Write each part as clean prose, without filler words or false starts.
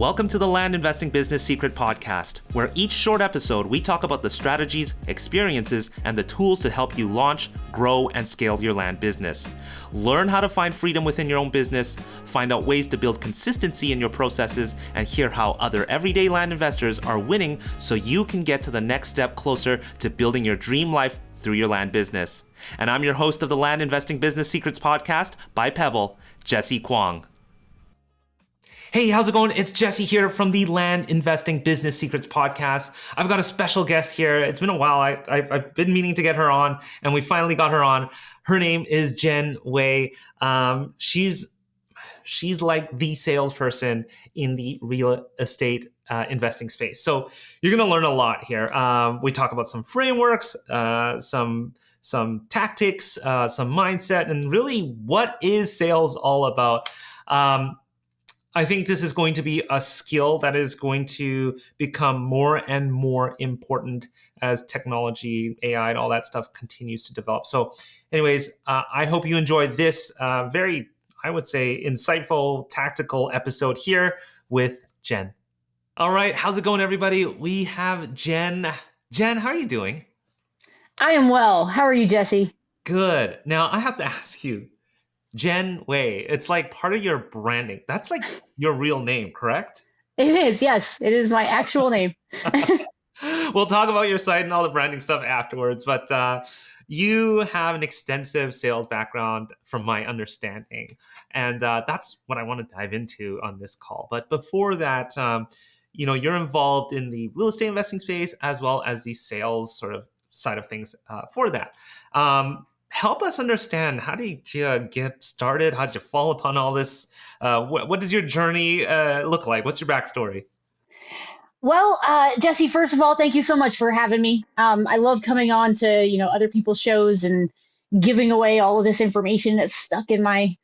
Welcome to the Land Investing Business Secret Podcast, where each short episode we talk about the strategies, experiences, and the tools to help you launch, grow, and scale your land business. Learn how to find freedom within your own business, find out ways to build consistency in your processes, and hear how other everyday land investors are winning so you can get to the next step closer to building your dream life through your land business. And I'm your host of the Land Investing Business Secrets Podcast by Pebble, Jessey Kwong. Hey, how's it going? It's Jessey here from the Land Investing Business Secrets Podcast. I've got a special guest here. It's been a while. I've been meaning to get her on, and we finally got her on. Her name is Jen Wei. She's like the salesperson in the real estate investing space. So you're going to learn a lot here. We talk about some frameworks, some tactics, some mindset, and really what is sales all about. I think this is going to be a skill that is going to become more and more important as technology, AI, and all that stuff continues to develop. So anyways, I hope you enjoyed this very, I would say, insightful, tactical episode here with Jen. All right, how's it going, everybody? We have Jen. Jen, how are you doing? I am well. How are you, Jessey? Good. Now, I have to ask you, Jen Wei, it's like part of your branding. That's like your real name, correct? It is, yes. It is my actual name. We'll talk about your site and all the branding stuff afterwards, but you have an extensive sales background from my understanding, and that's what I want to dive into on this call. But before that, you're involved in the real estate investing space as well as the sales sort of side of things for that. Help us understand, how did you get started? How did you fall upon all this? What does your journey look like? What's your backstory? Well, Jessey, first of all, thank you so much for having me. I love coming on to, other people's shows and giving away all of this information that's stuck in my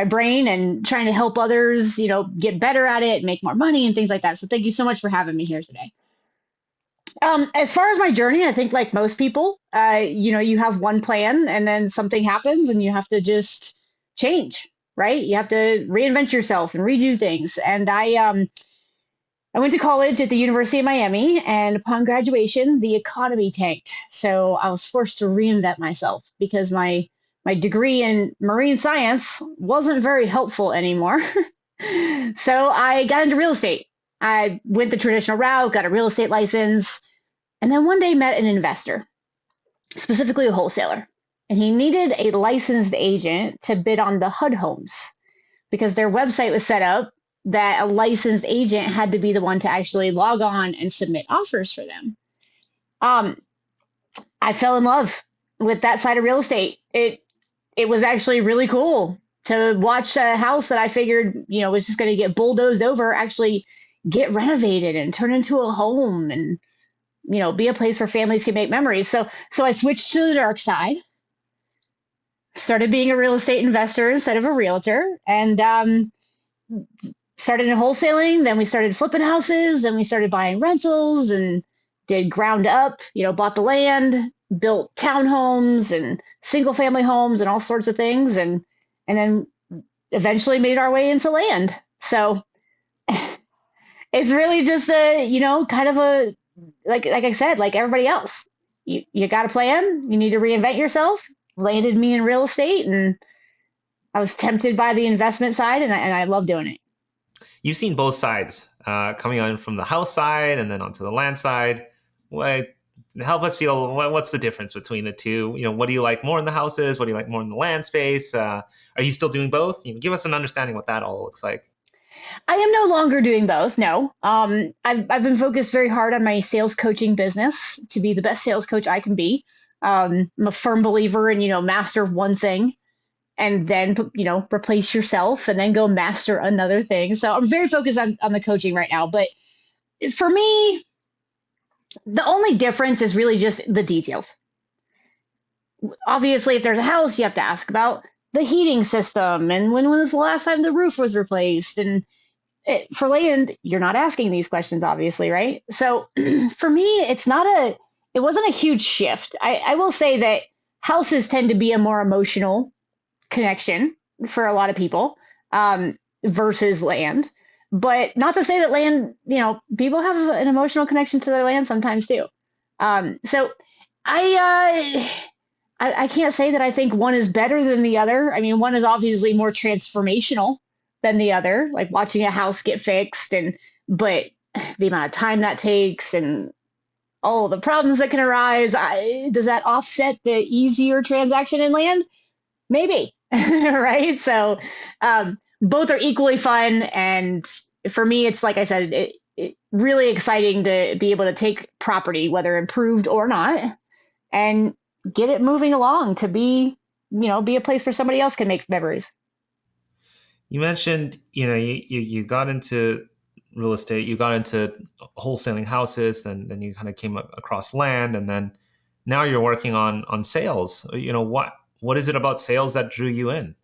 brain and trying to help others, get better at it, make more money and things like that. So thank you so much for having me here today. As far as my journey, I think like most people, you have one plan and then something happens and you have to just change, right? You have to reinvent yourself and redo things. And I went to college at the University of Miami, and upon graduation, the economy tanked. So I was forced to reinvent myself because my degree in marine science wasn't very helpful anymore. So I got into real estate. I went the traditional route, got a real estate license, and then one day met an investor, specifically a wholesaler. And he needed a licensed agent to bid on the HUD homes because their website was set up that a licensed agent had to be the one to actually log on and submit offers for them. I fell in love with that side of real estate. It was actually really cool to watch a house that I figured, was just going to get bulldozed over, actually get renovated and turn into a home and, be a place where families can make memories. So I switched to the dark side, started being a real estate investor instead of a realtor, and started in wholesaling. Then we started flipping houses, then we started buying rentals and did ground up, bought the land, built townhomes and single family homes and all sorts of things. And then eventually made our way into land. So it's really just kind of a, like I said, like everybody else, you got a plan, you need to reinvent yourself. Landed me in real estate, and I was tempted by the investment side, and I love doing it. You've seen both sides, coming on from the house side and then onto the land side. Help us feel, what's the difference between the two? What do you like more in the houses? What do you like more in the land space? Are you still doing both? Give us an understanding what that all looks like. I am no longer doing both. No. I've been focused very hard on my sales coaching business to be the best sales coach I can be. I'm a firm believer in, master one thing and then, replace yourself and then go master another thing. So I'm very focused on the coaching right now. But for me, the only difference is really just the details. Obviously, if there's a house, you have to ask about the heating system and when was the last time the roof was replaced. And for land, you're not asking these questions, obviously, right? So for me, it wasn't a huge shift. I will say that houses tend to be a more emotional connection for a lot of people versus land. But not to say that land, people have an emotional connection to their land sometimes too. So I, I can't say that I think one is better than the other. I mean, one is obviously more transformational than the other, like watching a house get fixed, but the amount of time that takes and all the problems that can arise, does that offset the easier transaction in land? Maybe, right? So both are equally fun, and for me, it's like I said, it really exciting to be able to take property, whether improved or not, and get it moving along to be a place where somebody else can make memories. You mentioned, you got into real estate, you got into wholesaling houses, and then you kind of came across land, and then now you're working on sales. What is it about sales that drew you in?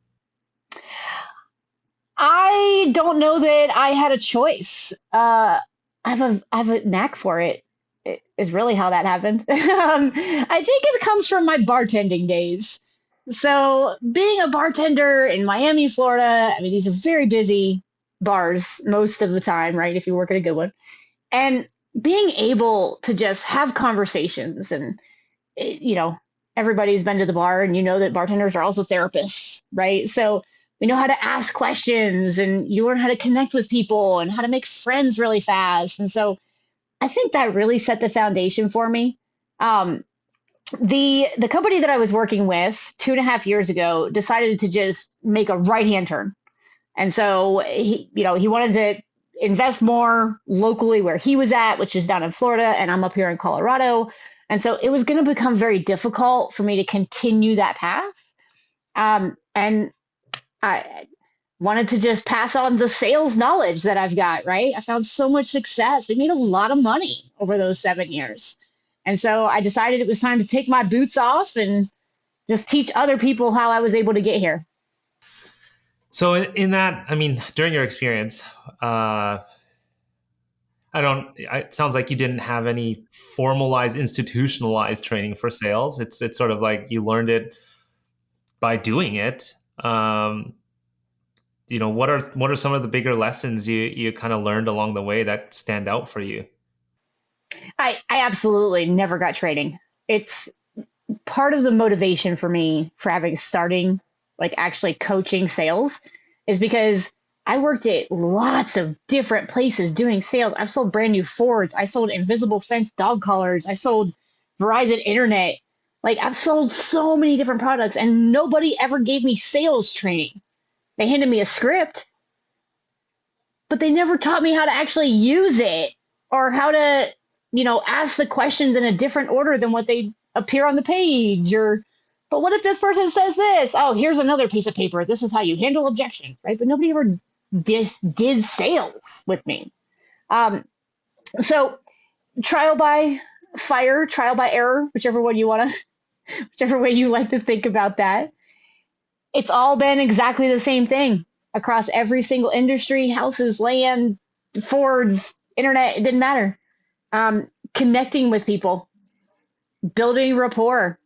I don't know that I had a choice. I have a knack for it. Is really how that happened. I think it comes from my bartending days. So being a bartender in Miami, Florida, I mean, these are very busy bars most of the time, right? If you work at a good one. And being able to just have conversations and, eh, you know, everybody's been to the bar and you know that bartenders are also therapists, right? So we know how to ask questions and you learn how to connect with people and how to make friends really fast. And so I think that really set the foundation for me. Um, the company that I was working with 2.5 years ago decided to just make a right hand turn, and so he wanted to invest more locally where he was at, which is down in Florida, and I'm up here in Colorado, and so it was going to become very difficult for me to continue that path. And I wanted to just pass on the sales knowledge that I've got, right? I found so much success. We made a lot of money over those 7 years. And so I decided it was time to take my boots off and just teach other people how I was able to get here. So in that, I mean, during your experience, it sounds like you didn't have any formalized, institutionalized training for sales. It's sort of like you learned it by doing it. What are some of the bigger lessons you kind of learned along the way that stand out for you? I absolutely never got training. It's part of the motivation for me for having starting like actually coaching sales is because I worked at lots of different places doing sales. I've sold brand new Fords. I sold invisible fence dog collars. I sold Verizon internet. Like I've sold so many different products and nobody ever gave me sales training. They handed me a script, but they never taught me how to actually use it or how to, ask the questions in a different order than what they appear on the page. But what if this person says this? Oh, here's another piece of paper. This is how you handle objection, right? But nobody ever did sales with me. So trial by fire, trial by error, whichever way you like to think about that. It's all been exactly the same thing across every single industry, houses, land, Fords, internet, it didn't matter. Connecting with people, building rapport,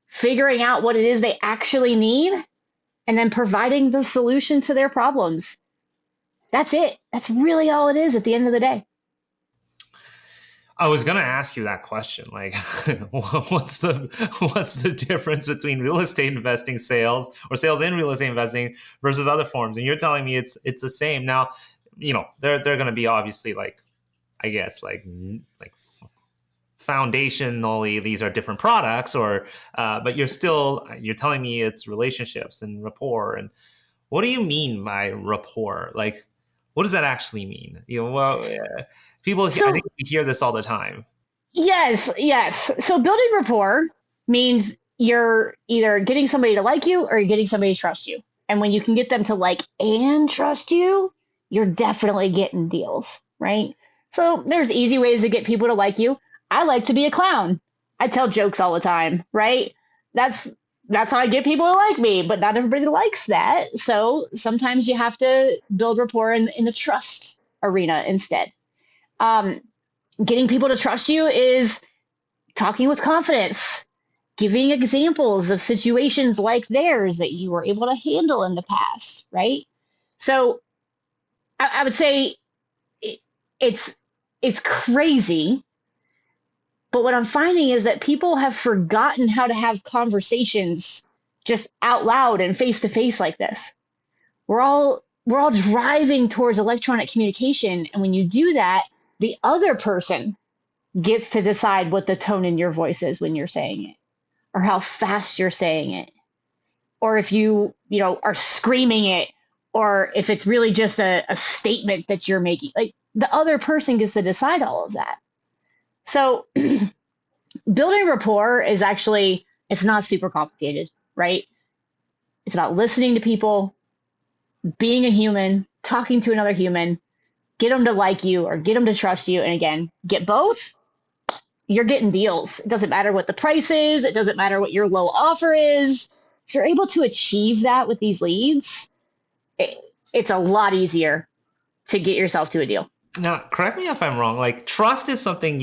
figuring out what it is they actually need, and then providing the solution to their problems. That's it. That's really all it is at the end of the day. I was going to ask you that question. Like, what's the difference between real estate investing sales or sales in real estate investing versus other forms? And you're telling me it's the same. Now, they're going to be obviously like, I guess like foundationally, these are different products, but you're telling me it's relationships and rapport. And what do you mean by rapport? Like, what does that actually mean? People, I think we hear this all the time. Yes. So building rapport means you're either getting somebody to like you or you're getting somebody to trust you. And when you can get them to like and trust you, you're definitely getting deals, right? So there's easy ways to get people to like you. I like to be a clown. I tell jokes all the time, right? That's how I get people to like me, but not everybody likes that. So sometimes you have to build rapport in the trust arena instead. Getting people to trust you is talking with confidence, giving examples of situations like theirs that you were able to handle in the past, right? So I would say It's it's crazy. But what I'm finding is that people have forgotten how to have conversations just out loud and face to face like this. We're all driving towards electronic communication, and when you do that, the other person gets to decide what the tone in your voice is when you're saying it, or how fast you're saying it, or if you are screaming it, or if it's really just a statement that you're making. Like, the other person gets to decide all of that. So building rapport is actually, it's not super complicated, right? It's about listening to people, being a human, talking to another human, get them to like you or get them to trust you. And again, get both, you're getting deals. It doesn't matter what the price is. It doesn't matter what your low offer is. If you're able to achieve that with these leads, it's a lot easier to get yourself to a deal. Now, correct me if I'm wrong. Like, trust is something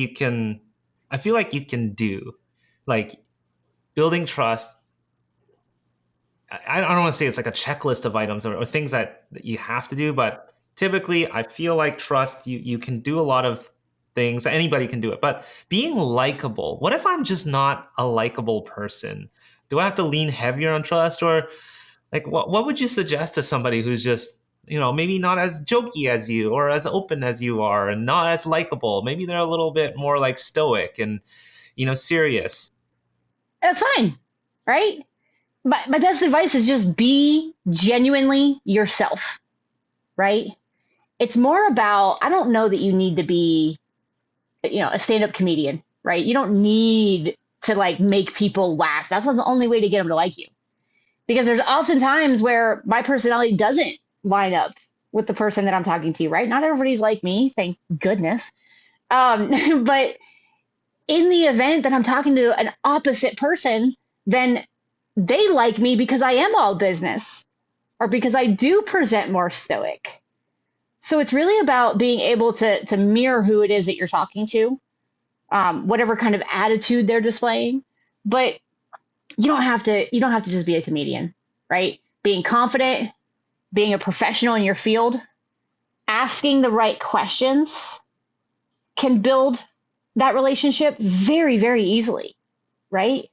I feel like you can do. Like, building trust, I don't want to say it's like a checklist of items or things that you have to do, but typically I feel like trust, you can do a lot of things. Anybody can do it. But being likable, what if I'm just not a likable person? Do I have to lean heavier on trust? Or like, what would you suggest to somebody who's just, maybe not as jokey as you or as open as you are and not as likable? Maybe they're a little bit more like stoic and, serious. That's fine, right? My best advice is just be genuinely yourself, right? It's more about, I don't know that you need to be, a stand-up comedian, right? You don't need to like make people laugh. That's not the only way to get them to like you. Because there's often times where my personality doesn't line up with the person that I'm talking to, right? Not everybody's like me, thank goodness. But in the event that I'm talking to an opposite person, then they like me because I am all business or because I do present more stoic. So it's really about being able to mirror who it is that you're talking to, whatever kind of attitude they're displaying. But you don't have to just be a comedian, right? Being confident, being a professional in your field, asking the right questions can build that relationship very, very easily, right?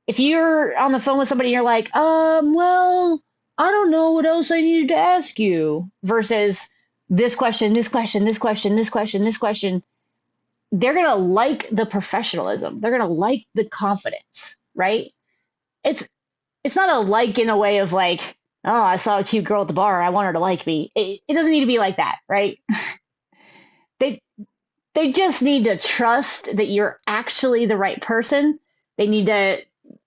If you're on the phone with somebody and you're like, well, I don't know what else I needed to ask you, versus this question, this question, this question, this question, this question, they're going to like the professionalism. They're going to like the confidence, right? It's not a like in a way of like, oh, I saw a cute girl at the bar, I want her to like me. It doesn't need to be like that, right? They just need to trust that you're actually the right person. They need to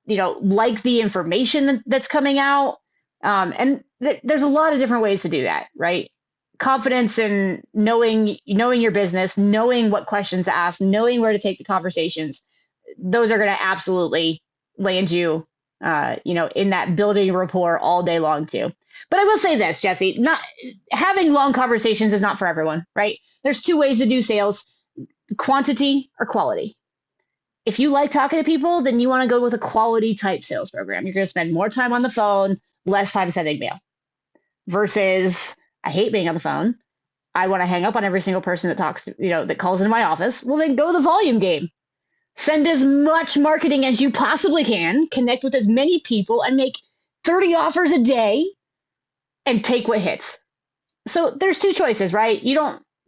like the information that's coming out. And there's a lot of different ways to do that, right? Confidence in knowing your business, knowing what questions to ask, knowing where to take the conversations. Those are going to absolutely land you, in that building rapport all day long too. But I will say this, Jessey, not having long conversations is not for everyone, right? There's two ways to do sales: quantity or quality. If you like talking to people, then you want to go with a quality type sales program. You're going to spend more time on the phone, less time sending mail. Versus, I hate being on the phone. I want to hang up on every single person that talks, that calls into my office. Well, then go the volume game. Send as much marketing as you possibly can, connect with as many people, and make 30 offers a day and take what hits. So there's two choices, right?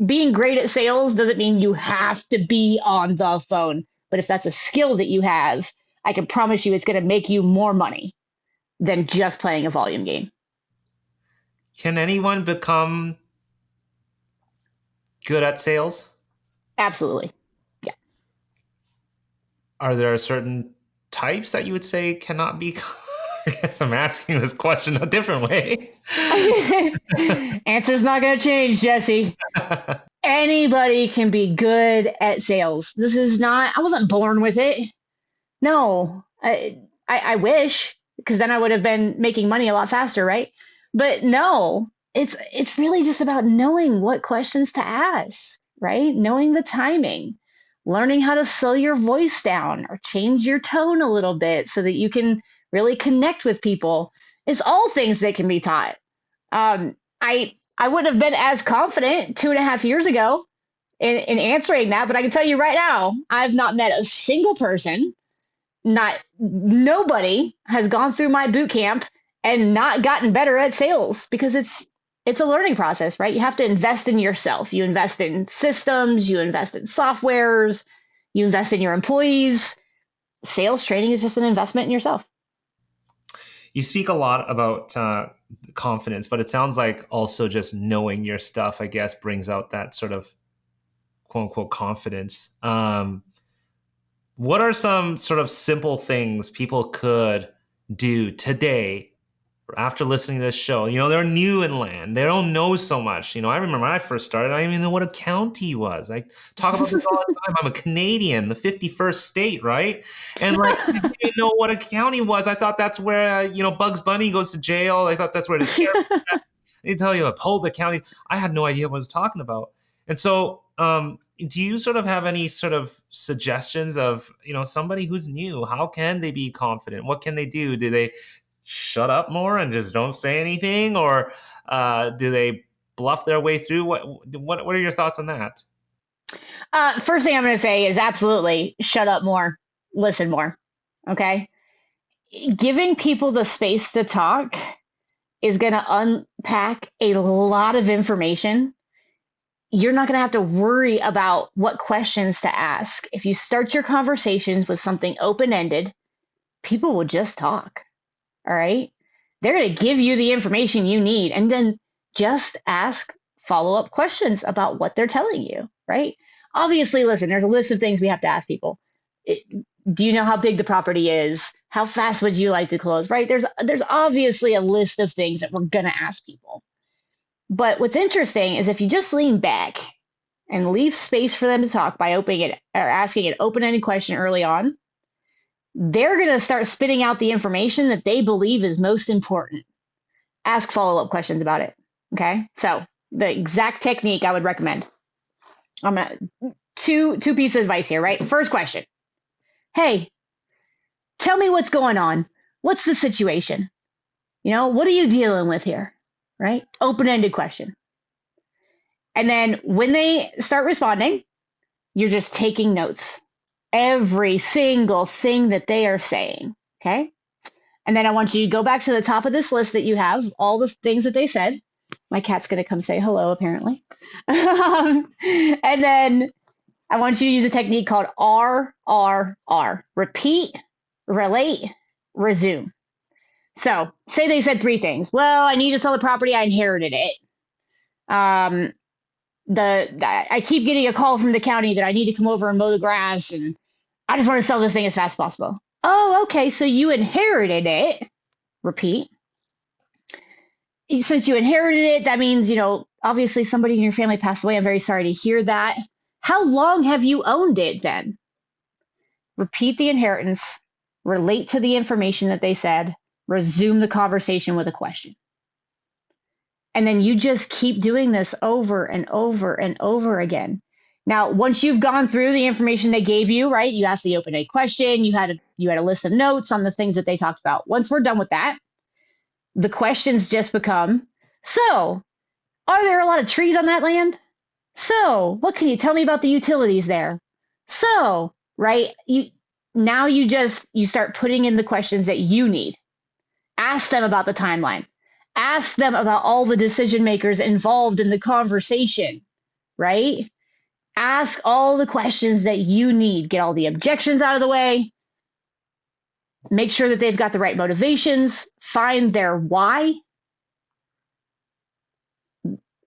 Being great at sales doesn't mean you have to be on the phone. But if that's a skill that you have, I can promise you it's going to make you more money than just playing a volume game. Can anyone become good at sales? Absolutely. Yeah. Are there certain types that you would say cannot be? I guess I'm asking this question a different way. Answer's not going to change, Jessey. Anybody can be good at sales. This is not, I wasn't born with it. No, I wish, because then I would have been making money a lot faster, right? But no, it's really just about knowing what questions to ask, right? Knowing the timing, learning how to slow your voice down or change your tone a little bit so that you can really connect with people. It's all things that can be taught. I wouldn't have been as confident 2.5 years ago in answering that, but I can tell you right now, I've not met a single person, nobody has gone through my boot camp and not gotten better at sales, because it's a learning process, right? You have to invest in yourself. You invest in systems, you invest in softwares, you invest in your employees. Sales training is just an investment in yourself. You speak a lot about confidence, but it sounds like also just knowing your stuff, I guess, brings out that sort of quote unquote confidence. What are some sort of simple things people could do today after listening to this show? They're new in land. They don't know so much. I remember when I first started, I didn't even know what a county was. I talk about this all the time. I'm a Canadian, the 51st state, right? And like, I didn't know what a county was. I thought that's where, Bugs Bunny goes to jail. I thought that's where the sheriff, they tell you, uphold the county. I had no idea what I was talking about. And so, do you sort of have any sort of suggestions of, somebody who's new? How can they be confident? What can they do? Do they shut up more and just don't say anything, or do they bluff their way through? What are your thoughts on that? First thing I'm going to say is absolutely shut up more, listen more. Okay. Giving people the space to talk is going to unpack a lot of information. You're not going to have to worry about what questions to ask. If you start your conversations with something open-ended, people will just talk. All right. They're going to give you the information you need, and then just ask follow-up questions about what they're telling you. Right. Obviously, listen, there's a list of things we have to ask people. Do you know how big the property is? How fast would you like to close? Right. There's obviously a list of things that we're going to ask people. But what's interesting is if you just lean back and leave space for them to talk by opening it or asking an open-ended question early on, they're going to start spitting out the information that they believe is most important. Ask follow-up questions about it. Okay. So the exact technique I would recommend. I'm going to two pieces of advice here, right? First question. Hey, tell me what's going on. What's the situation? What are you dealing with here? Right? Open-ended question. And then when they start responding, you're just taking notes. Every single thing that they are saying. Okay? And then I want you to go back to the top of this list that you have, all the things that they said. My cat's going to come say hello, apparently. And then I want you to use a technique called RRR. Repeat, relate, resume. So say they said three things. Well, I need to sell the property. I inherited it. I keep getting a call from the county that I need to come over and mow the grass, and I just want to sell this thing as fast as possible. Oh, okay. So you inherited it. Repeat. Since you inherited it, that means, obviously somebody in your family passed away. I'm very sorry to hear that. How long have you owned it then? Repeat the inheritance. Relate to the information that they said. Resume the conversation with a question. And then you just keep doing this over and over and over again. Now, once you've gone through the information they gave you, right? You asked the open-ended question. You had a list of notes on the things that they talked about. Once we're done with that, the questions just become, so, are there a lot of trees on that land? So, what can you tell me about the utilities there? So, right? You start putting in the questions that you need. Ask them about the timeline. Ask them about all the decision makers involved in the conversation, right? Ask all the questions that you need. Get all the objections out of the way. Make sure that they've got the right motivations. Find their why.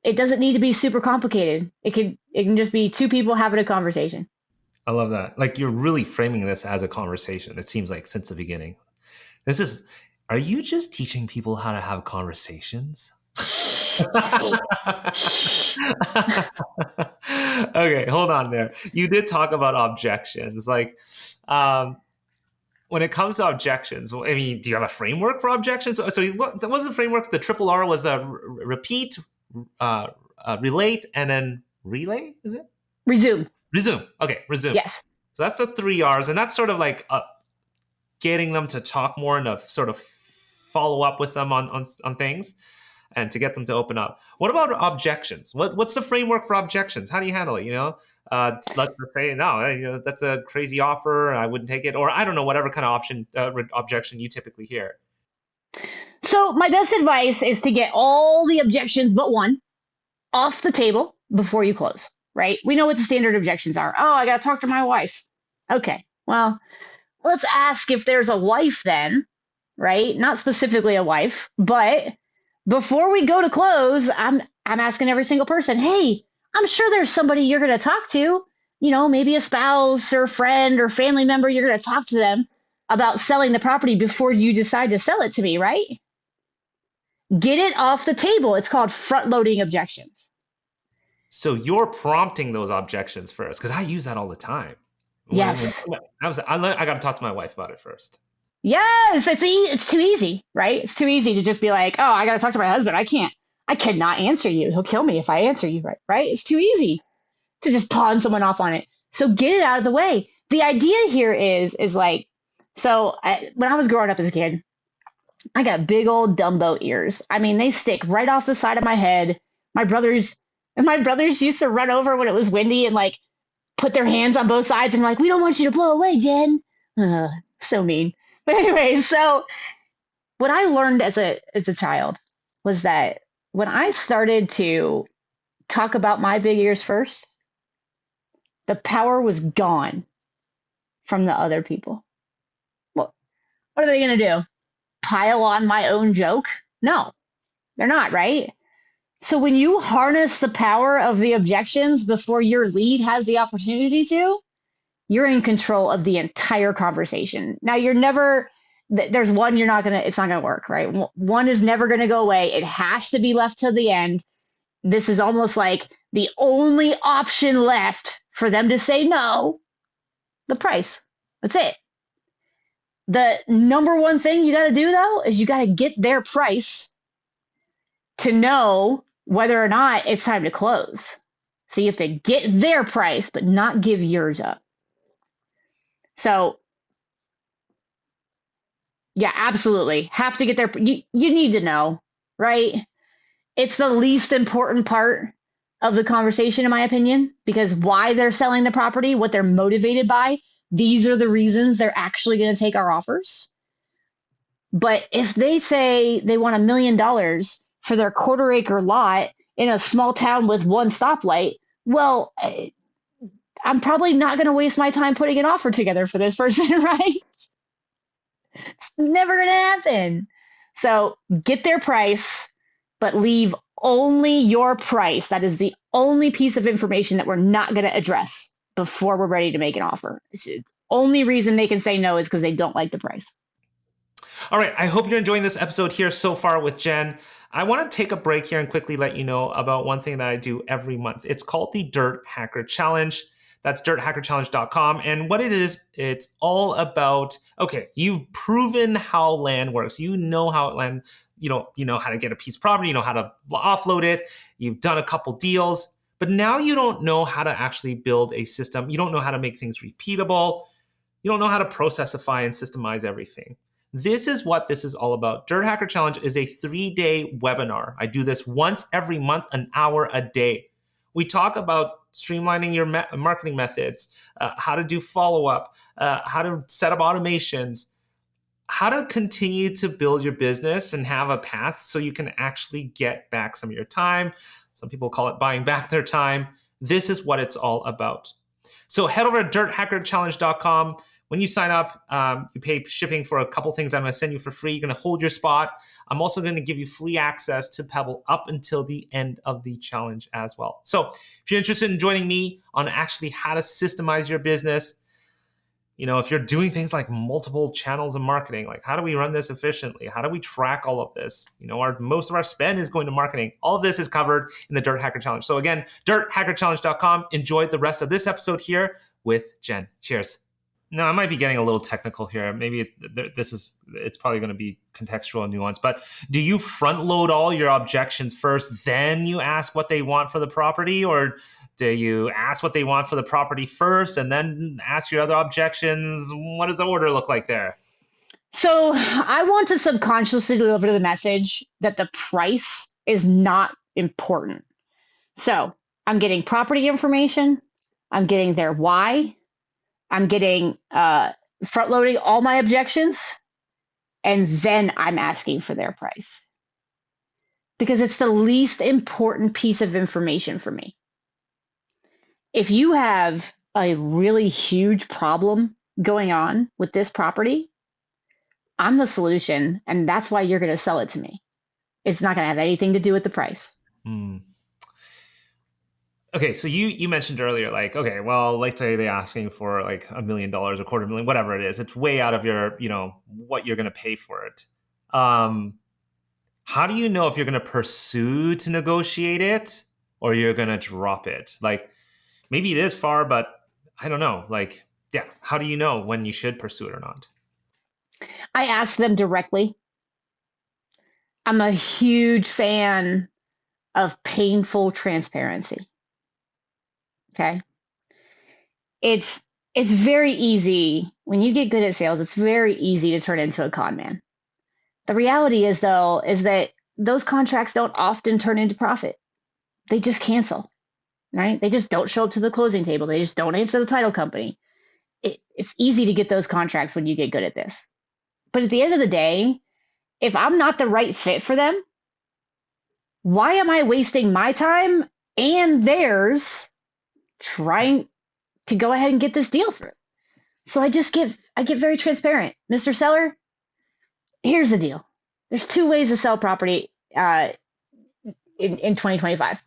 It doesn't need to be super complicated. It can just be two people having a conversation. I love that. Like, you're really framing this as a conversation. It seems like since the beginning. Are you just teaching people how to have conversations? Okay, hold on there. You did talk about objections. Like, when it comes to objections, I mean, do you have a framework for objections? So what was the framework? The triple R was repeat, relate, and then relay, is it? Resume. Okay, resume. Yes. So that's the 3 R's, and that's sort of like getting them to talk more and to sort of follow up with them on things. and to get them to open up. What about objections? What's the framework for objections? How do you handle it? Let's just say, no, that's a crazy offer. I wouldn't take it. Or I don't know, whatever kind of objection you typically hear. So my best advice is to get all the objections but one off the table before you close, right? We know what the standard objections are. Oh, I got to talk to my wife. Okay, well, let's ask if there's a wife then, right? Not specifically a wife, but before we go to close, I'm asking every single person, hey, I'm sure there's somebody you're going to talk to, maybe a spouse or friend or family member, you're going to talk to them about selling the property before you decide to sell it to me, right? Get it off the table. It's called front-loading objections. So you're prompting those objections first, because I use that all the time. Yes. I got to talk to my wife about it first. Yes, it's too easy, right? It's too easy to just be like, oh, I got to talk to my husband. I cannot answer you. He'll kill me if I answer you, right? It's too easy to just pawn someone off on it. So get it out of the way. The idea here is like, when I was growing up as a kid, I got big old Dumbo ears. I mean, they stick right off the side of my head. My brothers used to run over when it was windy and like put their hands on both sides and like, we don't want you to blow away, Jen. So mean. But anyway, so what I learned as a child was that when I started to talk about my big ears first, the power was gone from the other people. Well, what are they going to do? Pile on my own joke? No, they're not, right? So when you harness the power of the objections before your lead has the opportunity to, you're in control of the entire conversation. Now there's one it's not going to work, right? One is never going to go away. It has to be left to the end. This is almost like the only option left for them to say no, the price. That's it. The number one thing you got to do though, is you got to get their price to know whether or not it's time to close. So you have to get their price, but not give yours up. So yeah, absolutely. Have to get you need to know, right? It's the least important part of the conversation, in my opinion, because why they're selling the property, what they're motivated by, these are the reasons they're actually going to take our offers. But if they say they want $1 million for their 1/4-acre lot in a small town with one stoplight, well, I'm probably not going to waste my time putting an offer together for this person, right? It's never going to happen. So get their price, but leave only your price. That is the only piece of information that we're not going to address before we're ready to make an offer. It's the only reason they can say no is because they don't like the price. All right. I hope you're enjoying this episode here so far with Jen. I want to take a break here and quickly let you know about one thing that I do every month. It's called the Dirt Hacker Challenge. That's dirthackerchallenge.com. And what it is, it's all about, okay, you've proven how land works. You know how land, you know how to get a piece of property, you know how to offload it. You've done a couple deals, but now you don't know how to actually build a system. You don't know how to make things repeatable. You don't know how to processify and systemize everything. This is what this is all about. Dirt Hacker Challenge is a 3-day webinar. I do this once every month, an hour a day. We talk about streamlining your marketing methods, how to do follow-up, how to set up automations, how to continue to build your business and have a path so you can actually get back some of your time. Some people call it buying back their time. This is what it's all about. So head over to dirthackerchallenge.com. When you sign up, you pay shipping for a couple things I'm going to send you for free. You're going to hold your spot. I'm also going to give you free access to Pebble up until the end of the challenge as well. So if you're interested in joining me on actually how to systemize your business, if you're doing things like multiple channels of marketing, like how do we run this efficiently? How do we track all of this? Most of our spend is going to marketing. All of this is covered in the Dirt Hacker Challenge. So again, dirthackerchallenge.com. Enjoy the rest of this episode here with Jen. Cheers. No, I might be getting a little technical here. Maybe it's probably going to be contextual and nuanced, but do you front load all your objections first, then you ask what they want for the property? Or do you ask what they want for the property first and then ask your other objections? What does the order look like there? So I want to subconsciously deliver the message that the price is not important. So I'm getting property information. I'm getting their why. I'm getting front loading all my objections. And then I'm asking for their price because it's the least important piece of information for me. If you have a really huge problem going on with this property, I'm the solution, and that's why you're going to sell it to me. It's not going to have anything to do with the price. Okay, so you mentioned earlier, like, okay, well, let's say they're asking for like $1 million, $250,000, whatever it is. It's way out of your, what you're going to pay for it. How do you know if you're going to pursue to negotiate it or you're going to drop it? Like, maybe it is far, but I don't know. Like, yeah, how do you know when you should pursue it or not? I ask them directly. I'm a huge fan of painful transparency. Okay. It's very easy when you get good at sales. It's very easy to turn into a con man. The reality is, though, is that those contracts don't often turn into profit. They just cancel, right? They just don't show up to the closing table. They just don't answer the title company. It's easy to get those contracts when you get good at this. But at the end of the day, if I'm not the right fit for them, why am I wasting my time and theirs trying to go ahead and get this deal through? So I get very transparent. Mr. Seller, here's the deal. There's two ways to sell property in 2025.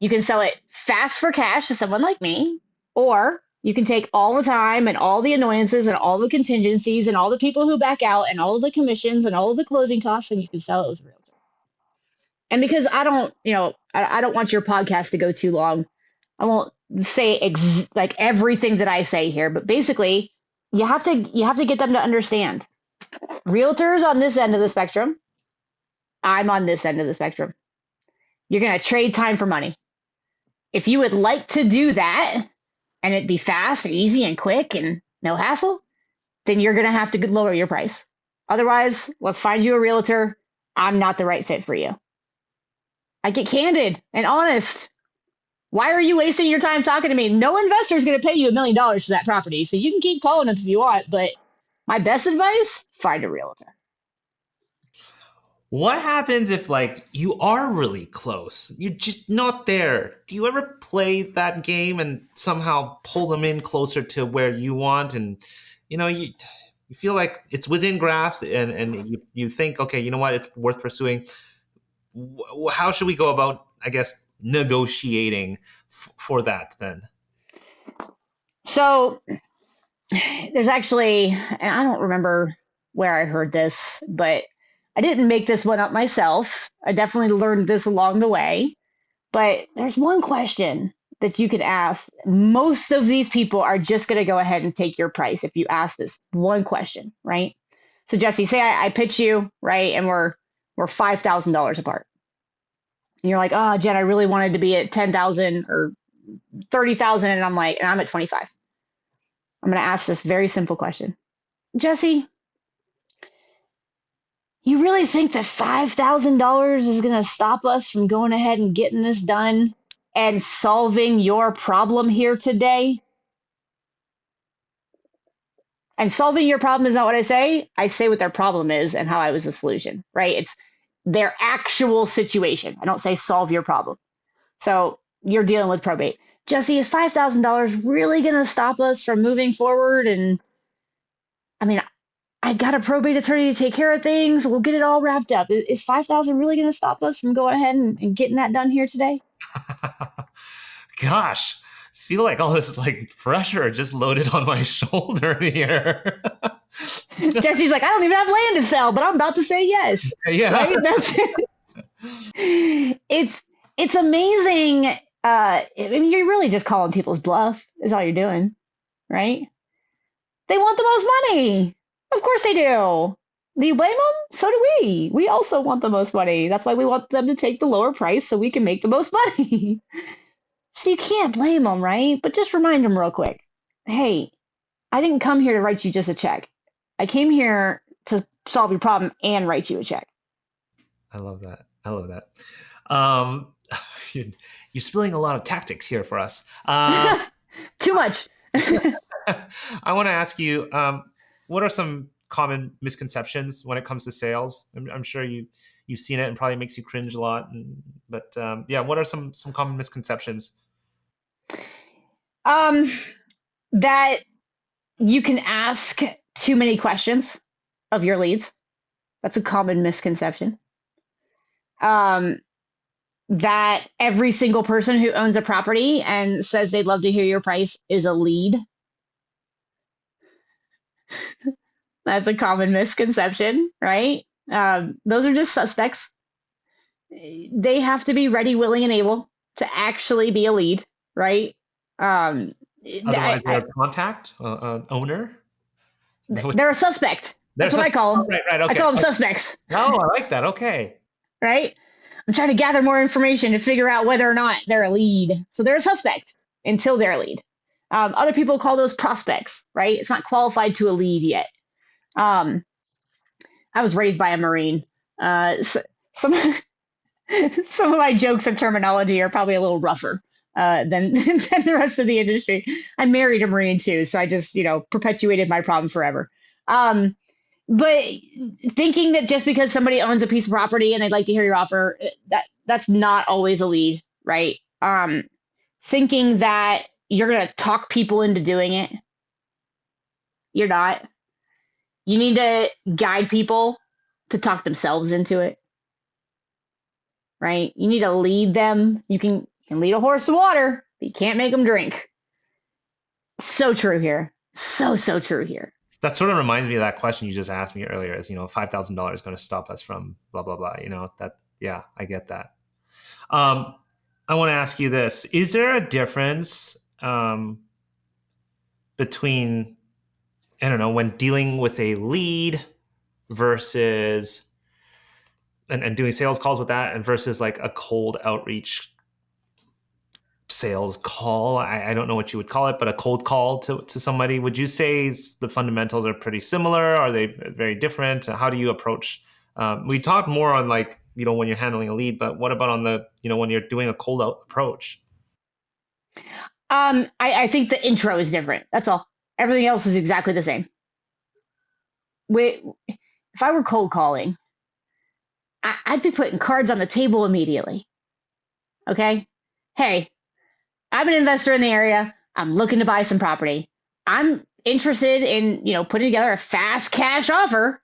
You can sell it fast for cash to someone like me, or you can take all the time and all the annoyances and all the contingencies and all the people who back out and all of the commissions and all of the closing costs, and you can sell it with a realtor. And because I don't want your podcast to go too long, I won't say like everything that I say here, but basically you have to get them to understand. Realtors on this end of the spectrum, I'm on this end of the spectrum. You're going to trade time for money. If you would like to do that and it be fast and easy and quick and no hassle, then you're going to have to lower your price. Otherwise, let's find you a realtor. I'm not the right fit for you. I get candid and honest. Why are you wasting your time talking to me? No investor is going to pay you $1 million for that property. So you can keep calling them if you want. But my best advice, find a realtor. What happens if like you are really close? You're just not there. Do you ever play that game and somehow pull them in closer to where you want? And you feel like it's within grasp and you think, okay, you know what, it's worth pursuing. How should we go about, I guess, negotiating for that then? So there's actually, and I don't remember where I heard this, but I didn't make this one up myself. I definitely learned this along the way. But there's one question that you could ask. Most of these people are just going to go ahead and take your price if you ask this one question, right? So Jessey, say I pitch you, right, and we're $5,000 apart. And you're like, oh, Jen, I really wanted to be at 10,000 or 30,000, and I'm at 25. I'm going to ask this very simple question. Jessey, you really think that $5,000 is going to stop us from going ahead and getting this done and solving your problem here today? And solving your problem is not what I say. I say what their problem is and how I was the solution, right? It's their actual situation. I don't say solve your problem. So you're dealing with probate. Jessey, is $5,000 really going to stop us from moving forward? And I mean, I got a probate attorney to take care of things. We'll get it all wrapped up. Is $5,000 really going to stop us from going ahead and getting that done here today? Gosh, I feel like all this like pressure just loaded on my shoulder here. Jessey's like, I don't even have land to sell, but I'm about to say yes. Yeah. Right? That's it. It's amazing. I mean, you're really just calling people's bluff is all you're doing, right? They want the most money. Of course they do. Do you blame them? So do we. We also want the most money. That's why we want them to take the lower price so we can make the most money. So you can't blame them, right? But just remind them real quick. Hey, I didn't come here to write you just a check. I came here to solve your problem and write you a check. I love that. I love that. Um, you're, you're spilling a lot of tactics here for us. Too much. I want to ask you, what are some common misconceptions when it comes to sales? I'm sure you've seen it and probably makes you cringe a lot. But yeah, what are some common misconceptions? um, that you can ask too many questions of your leads. That's a common misconception. Um, that every single person who owns a property and says they'd love to hear your price is a lead. That's a common misconception, right? Those are just suspects. They have to be ready, willing, and able to actually be a lead, right? Um, Otherwise, they're a contact, owner. they're a suspect. That's what I call them. Right. I Okay. call them suspects. Oh, I like that. Okay. Right? I'm trying to gather more information to figure out whether or not they're a lead. So they're a suspect until they're a lead. Other people call those prospects, right? It's not qualified to a lead yet. I was raised by a Marine. So, some some of my jokes and terminology are probably a little rougher than than the rest of the industry. I married a Marine too, so I just perpetuated my problem forever. Um, but thinking that just because somebody owns a piece of property and they'd like to hear your offer, that's not always a lead, right? Thinking that you're gonna talk people into doing it, you're not. You need to guide people to talk themselves into it, right? You need to lead them. You can lead a horse to water, but you can't make them drink. So true here. So true here. That sort of reminds me of that question you just asked me earlier. Is $5,000 going to stop us from blah blah blah? That. Yeah, I get that. I want to ask you this: is there a difference between, I don't know, when dealing with a lead versus and doing sales calls with that, and versus like a cold outreach sales call? I don't know what you would call it, but a cold call to somebody. Would you say the fundamentals are pretty similar? Are they very different? How do you approach? We talked more on like, when you're handling a lead, but what about on the, when you're doing a cold out approach? I think the intro is different. That's all. Everything else is exactly the same. If I were cold calling, I'd be putting cards on the table immediately. Okay? Hey, I'm an investor in the area. I'm looking to buy some property. I'm interested in, putting together a fast cash offer.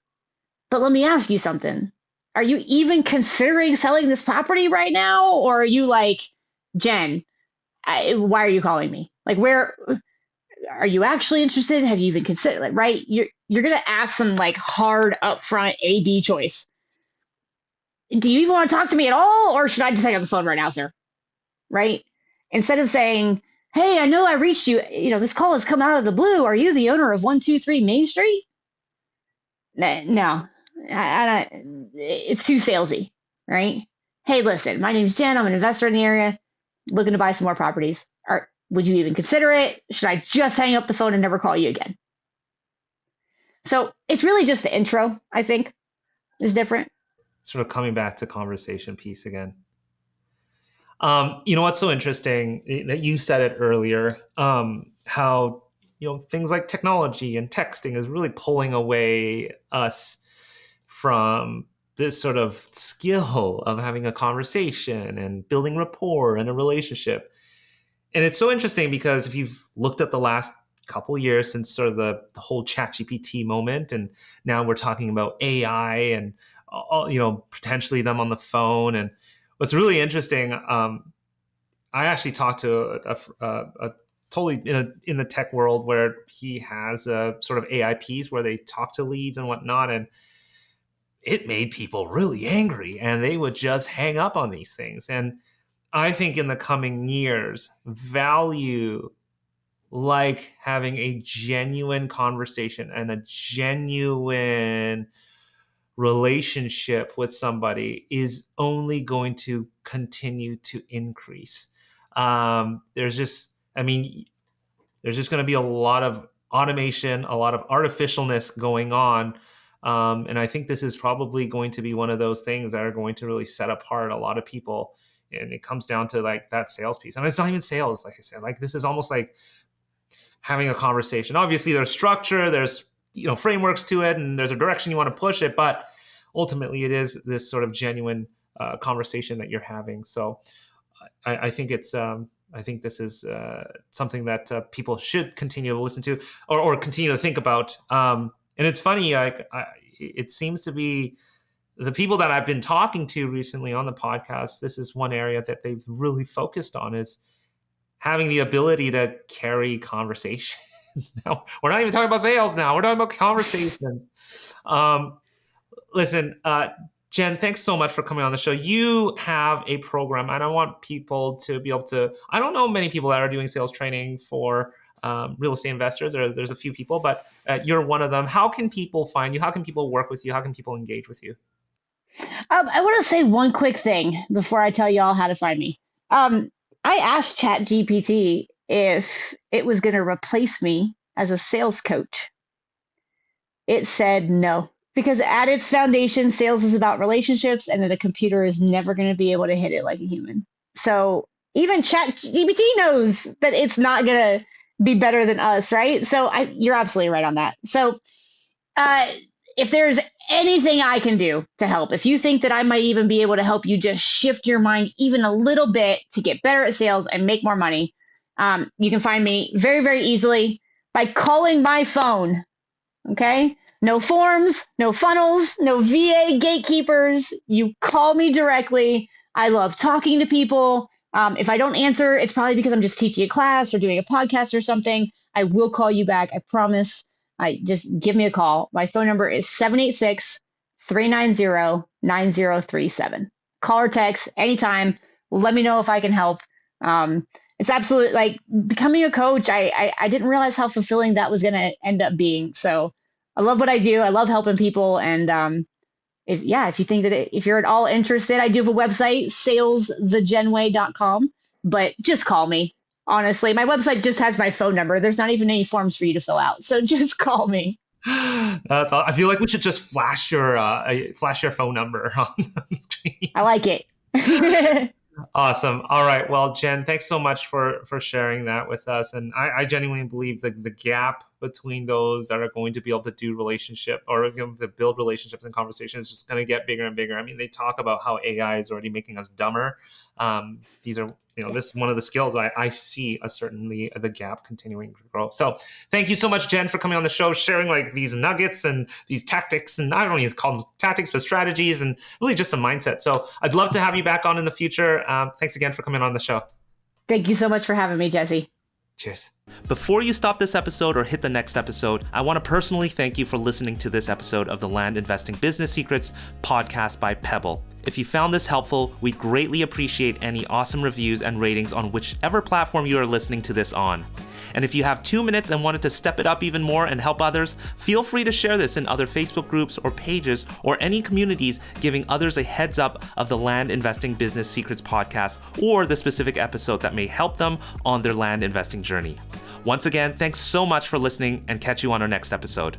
But let me ask you something. Are you even considering selling this property right now? Or are you like, Jen, why are you calling me? Like, where are you actually interested? Have you even considered, like, right? You're going to ask some like hard upfront A/B choice. Do you even want to talk to me at all? Or should I just hang up the phone right now, sir? Right? Instead of saying, hey, I know I reached you. This call has come out of the blue. Are you the owner of 123 Main Street? No, I don't. It's too salesy, right? Hey, listen, my name's Jen. I'm an investor in the area, looking to buy some more properties. Would you even consider it? Should I just hang up the phone and never call you again? So it's really just the intro, I think, is different. Sort of coming back to conversation piece again. What's so interesting that you said it earlier, how things like technology and texting is really pulling away us from this sort of skill of having a conversation and building rapport and a relationship. And it's so interesting because if you've looked at the last couple of years since sort of the whole ChatGPT moment, and now we're talking about AI and potentially them on the phone. And what's really interesting, I actually talked to a totally in the tech world where he has a sort of AI piece where they talk to leads and whatnot, and it made people really angry, and they would just hang up on these things. And I think in the coming years, value like having a genuine conversation and a genuine relationship with somebody is only going to continue to increase. There's just going to be a lot of automation, a lot of artificialness going on And I think this is probably going to be one of those things that are going to really set apart a lot of people. And it comes down to like that sales piece. And it's not even sales, like I said, like this is almost like having a conversation. Obviously there's structure, there's, frameworks to it, and there's a direction you want to push it, but ultimately it is this sort of genuine conversation that you're having. So I think I think this is something that people should continue to listen to or continue to think about. And it's funny, it seems to be the people that I've been talking to recently on the podcast, this is one area that they've really focused on, is having the ability to carry conversations. Now, we're not even talking about sales now. We're talking about conversations. Listen, Jen, thanks so much for coming on the show. You have a program, and I want people to be able to, I don't know many people that are doing sales training for real estate investors. There's a few people, but you're one of them. How can people find you? How can people work with you? How can people engage with you? I want to say one quick thing before I tell you all how to find me. I asked ChatGPT if it was going to replace me as a sales coach. It said no, because at its foundation, sales is about relationships, and that a computer is never going to be able to hit it like a human. So even ChatGPT knows that it's not going to be better than us, right? So you're absolutely right on that. So if there's anything I can do to help, if you think that I might even be able to help you just shift your mind even a little bit to get better at sales and make more money, you can find me very, very easily by calling my phone. Okay? No forms, no funnels, no VA gatekeepers. You call me directly. I love talking to people. If I don't answer, it's probably because I'm just teaching a class or doing a podcast or something. I will call you back. I promise. Just give me a call. My phone number is 786-390-9037. Call or text anytime. Let me know if I can help. It's absolutely like becoming a coach. I didn't realize how fulfilling that was going to end up being. So I love what I do. I love helping people. And if you think that if you're at all interested, I do have a website, salesthegenway.com, but just call me. Honestly, my website just has my phone number. There's not even any forms for you to fill out. So just call me. That's all. I feel like we should just flash your phone number on the screen. I like it. Awesome. All right. Well, Jen, thanks so much for sharing that with us. And I genuinely believe that the gap between those that are going to be able to do relationship or to build relationships and conversations is just going to get bigger and bigger. I mean, they talk about how AI is already making us dumber. These are, this is one of the skills I see certainly the gap continuing to grow. So thank you so much, Jen, for coming on the show, sharing like these nuggets and these tactics, and I don't even call them tactics, but strategies, and really just a mindset. So I'd love to have you back on in the future. Thanks again for coming on the show. Thank you so much for having me, Jessey. Cheers. Before you stop this episode or hit the next episode, I want to personally thank you for listening to this episode of the Land Investing Business Secrets podcast by Pebble. If you found this helpful, we'd greatly appreciate any awesome reviews and ratings on whichever platform you are listening to this on. And if you have 2 minutes and wanted to step it up even more and help others, feel free to share this in other Facebook groups or pages or any communities, giving others a heads up of the Land Investing Business Secrets podcast or the specific episode that may help them on their land investing journey. Once again, thanks so much for listening, and catch you on our next episode.